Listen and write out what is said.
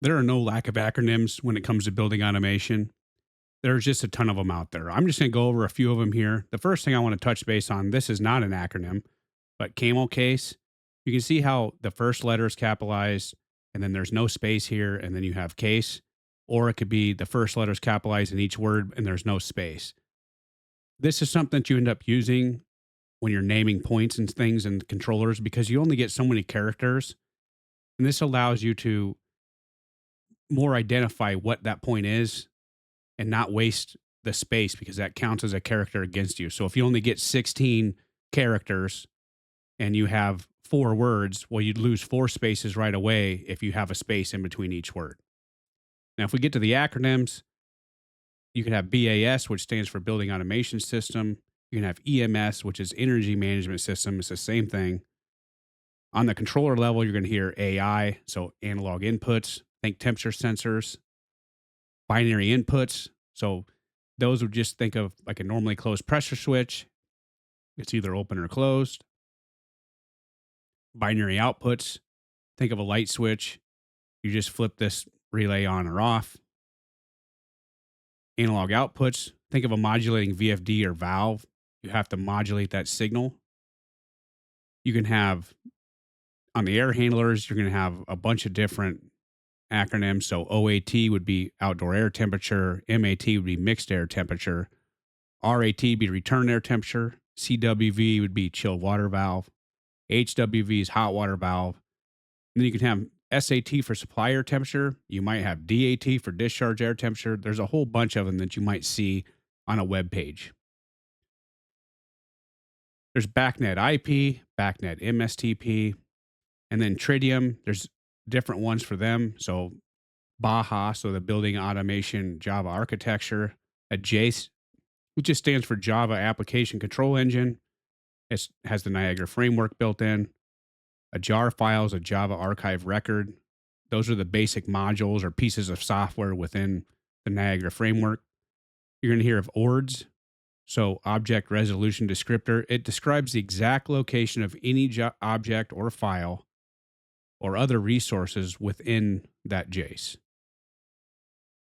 There are no lack of acronyms when it comes to building automation. There's just a ton of them out there. I'm just going to go over a few of them here. The first thing I want to touch base on, this is not an acronym, but camel case. You can see how the first letter is capitalized and then there's no space here and then you have case. Or it could be the first letter is capitalized in each word and there's no space. This is something that you end up using when you're naming points and things and controllers because you only get so many characters. And this allows you to more identify what that point is and not waste the space because that counts as a character against you. So if you only get 16 characters and you have four words, well, you'd lose four spaces right away if you have a space in between each word. Now, if we get to the acronyms, you can have BAS, which stands for Building Automation System. You can have EMS, which is Energy Management System. It's the same thing. On the controller level, you're going to hear AI, so analog inputs, think temperature sensors, binary inputs. So those would just think of like a normally closed pressure switch. It's either open or closed. Binary outputs, think of a light switch. You just flip this relay on or off. Analog outputs, think of a modulating VFD or valve. You have to modulate that signal. You can have on the air handlers, you're going to have a bunch of different acronyms. So OAT would be outdoor air temperature, MAT would be mixed air temperature, RAT would be return air temperature, CWV would be chilled water valve, HWV is hot water valve. And then you can have SAT for supply air temperature. You might have DAT for discharge air temperature. There's a whole bunch of them that you might see on a web page. There's BACnet IP, BACnet MSTP, and then Tritium. There's different ones for them. So Baja, so the Building Automation Java Architecture, AJACE, which just stands for Java Application Control Engine. It has the Niagara framework built in. A jar file is a Java archive record. Those are the basic modules or pieces of software within the Niagara framework. You're going to hear of ORDS, so Object Resolution Descriptor. It describes the exact location of any object or file or other resources within that JACE.